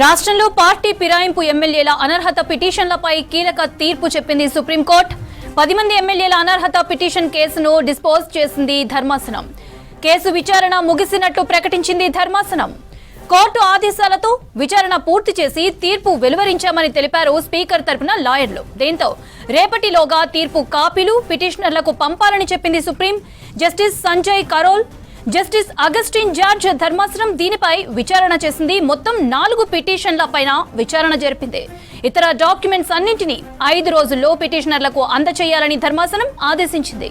రాష్ట్రంలో పార్టీ ఫిరాయింపు ఎమ్మెల్యేల అనర్హత పిటిషన్లపై కీలక తీర్పు చెప్పింది సుప్రీంకోర్టు. 10 మంది ఎమ్మెల్యేల అనర్హత పిటిషన్ కేసును డిస్పోజ్ చేసింది ధర్మాసనం. కేసు విచారణ ముగిసినట్టు ప్రకటించింది ధర్మాసనం. కోర్టు ఆదేశాలతో విచారణ పూర్తి చేసి తీర్పు వెలువరించామని తెలిపారు స్పీకర్ తరపున లాయర్లు. దీంతో రేపటిలోగా తీర్పు కాపీలు పిటిషనర్లకు పంపాలని చెప్పింది supreme. Justice Sanjay Karol, justice Augustine George ధర్మాసనం దీనిపై విచారణ చేసింది. మొత్తం 4 పిటిషన్లపైన విచారణ జరిపింది. ఇతర డాక్యుమెంట్స్ అన్నింటినీ 5 రోజుల్లో పిటిషనర్లకు అందజేయాలని ధర్మాసనం ఆదేశించింది.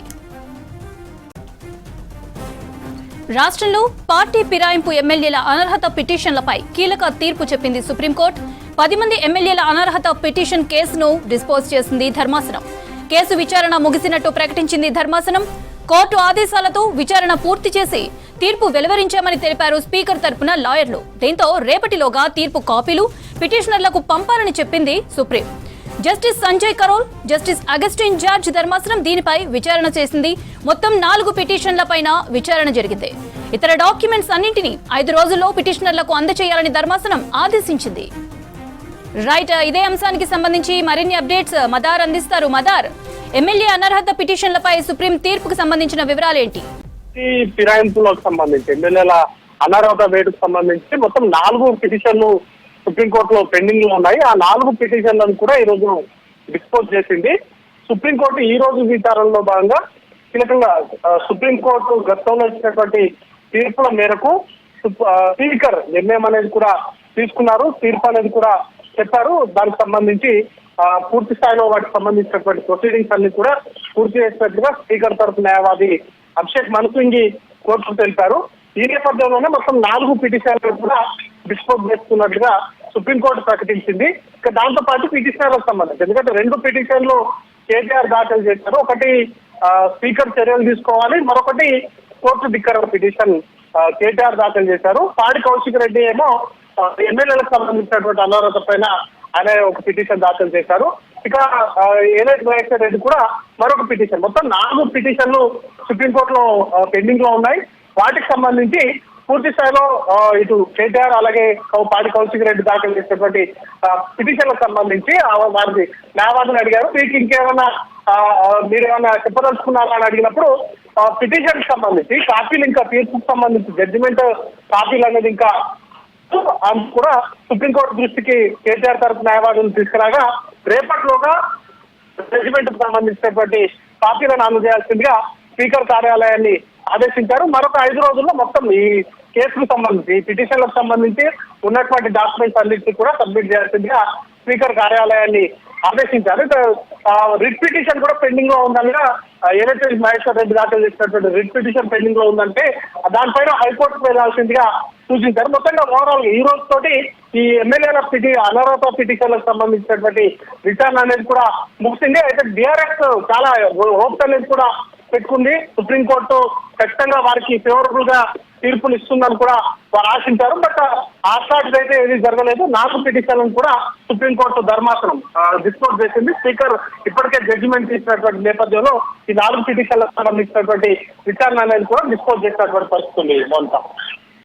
రాష్ట్రంలో పార్టీ ఫిరాయింపు ఎమ్మెల్యేల అనర్హత పిటిషన్లపై కీలక తీర్పు చెప్పింది సుప్రీంకోర్టు. 10 మంది ఎమ్మెల్యేల అనర్హత పిటిషన్ కేసును డిస్పోజ్ చేసింది ధర్మాసనం. కేసు విచారణ ముగిసినట్టు ప్రకటించింది ధర్మాసనం. కోర్టు ఆదేశాలతో విచారణ పూర్తి చేసి తీర్పు వెలువరించామని తెలిపారు స్పీకర్ తరపున లాయర్లు. దీంతో రేపటిలోగా తీర్పు కాపీలు పిటిషనర్లకు పంపాలని చెప్పింది supreme. Justice Sanjay Karol, justice Augustine George ధర్మాసనం దీనిపై విచారణ చేసింది. మొత్తం 4 పిటిషన్లపైన విచారణ జరిగింది. ఇతర డాక్యుమెంట్స్ అన్నింటినీ 5 రోజుల్లో పిటిషనర్లకు అందజేయాలని ధర్మాసనం ఆదేశించింది. రైట్, ఇదే అంశానికి సంబంధించి మరిన్ని అప్డేట్స్ మదార్ అందిస్తారు. మదార్, ఎమ్మెల్యే అనర్హత పిటిషన్లపై సుప్రీం తీర్పుకు సంబంధించిన వివరాలేంటి? ఫిరాయింపులకు సంబంధించి ఎమ్మెల్యేల అనర్హత వేటుకు సంబంధించి మొత్తం 4 పిటిషన్లు సుప్రీంకోర్టులో పెండింగ్ లో ఉన్నాయి. ఆ 4 పిటిషన్లను కూడా ఈ రోజు డిస్పోజ్ చేసింది. సుప్రీంకోర్టు ఈ రోజు విచారణలో భాగంగా కీలకంగా సుప్రీంకోర్టు గతంలో ఇచ్చినటువంటి తీర్పుల మేరకు స్పీకర్ నిర్ణయం అనేది కూడా తీసుకున్నారు. తీర్పు అనేది కూడా చెప్పారు. దానికి సంబంధించి పూర్తి స్థాయిలో వాటికి సంబంధించినటువంటి ప్రొసీడింగ్స్ అన్ని కూడా పూర్తి చేసినట్లుగా స్పీకర్ తరఫు న్యాయవాది అభిషేక్ మను సింఘ్వి కోర్టుకు తెలిపారు. ఈ నేపథ్యంలోనే మొత్తం 4 పిటిషన్లు కూడా డిస్పోజ్ చేస్తున్నట్లుగా సుప్రీంకోర్టు ప్రకటించింది. ఇక దాంతో పాటు పిటిషనర్లకు సంబంధించి, ఎందుకంటే 2 పిటిషన్లు కేటీఆర్ దాఖలు చేశారు. ఒకటి స్పీకర్ చర్యలు తీసుకోవాలి, మరొకటి కోర్టు ధిక్కరణ పిటిషన్ కేటీఆర్ దాఖలు చేశారు. పాడి కౌశిక్ రెడ్డి ఏమో ఎమ్మెల్యేలకు సంబంధించినటువంటి అనర్హత పైన ఆయన ఒక పిటిషన్ దాఖలు చేశారు. ఇక ఏలైట్ మహేశ్వర్ రెడ్డి కూడా మరొక పిటిషన్, మొత్తం 4 పిటిషన్లు సుప్రీంకోర్టులో పెండింగ్ లో ఉన్నాయి. వాటికి సంబంధించి పూర్తి స్థాయిలో ఇటు కేటీఆర్ అలాగే పాడి కౌశిక్ రెడ్డి దాఖలు చేసినటువంటి పిటిషన్లకు సంబంధించి వారికి న్యాయవాదులు అడిగారు. మీకు ఇంకేమైనా మీరేమైనా చెప్పదలుచుకున్నారా అని అడిగినప్పుడు పిటిషన్ సంబంధించి కాపీలు, ఇంకా తీర్పుకు సంబంధించి జడ్జిమెంట్ కాపీలు అనేది ఇంకా కూడా సుప్రీంకోర్టు దృష్టికి కేటీఆర్ తరఫు న్యాయవాదులు తీసుకురాగా రేపటిలోగా జడ్జిమెంట్ కు సంబంధించినటువంటి కాపీలను అందజేయాల్సిందిగా స్పీకర్ కార్యాలయాన్ని ఆదేశించారు. మరొక 5 రోజుల్లో మొత్తం ఈ కేసుకు సంబంధించి పిటిషన్లకు సంబంధించి ఉన్నటువంటి డాక్యుమెంట్స్ అన్నింటినీ కూడా సబ్మిట్ చేయాల్సిందిగా స్పీకర్ కార్యాలయాన్ని ఆదేశించారు. రిట్ పిటిషన్ కూడా పెండింగ్ లో ఉందనగా ఏదైతే మహేశ్వర్ రెడ్డి దాఖలు చేసినటువంటి రిట్ పిటిషన్ పెండింగ్ లో ఉందంటే దానిపైన హైకోర్టుకు వెళ్లాల్సిందిగా సూచించారు. మొత్తంగా ఓవరాల్ ఈ రోజు తోటి ఈ ఎమ్మెల్యేల అనర్హత పిటిషన్లకు సంబంధించినటువంటి విచారణ అనేది కూడా ముగిసింది. అయితే బీఆర్ఎస్ చాలా హోప్స్ అనేది కూడా పెట్టుకుంది. సుప్రీంకోర్టు ఖచ్చితంగా వారికి ఫేవరబుల్ గా తీర్పులు ఇస్తుందని కూడా వారు ఆశించారు. బట్ ఆస్టాట్ అయితే ఏది జరగలేదు. 4 పిటిషన్లను కూడా సుప్రీంకోర్టు ధర్మాసనం డిస్పోజ్ చేసింది. స్పీకర్ ఇప్పటికే జడ్జిమెంట్ ఇచ్చినటువంటి నేపథ్యంలో ఈ 4 పిటిషన్లకు సంబంధించినటువంటి విచారణ అనేది కూడా డిస్పోజ్ చేసినటువంటి పరిస్థితి ఉంది. మోనికా.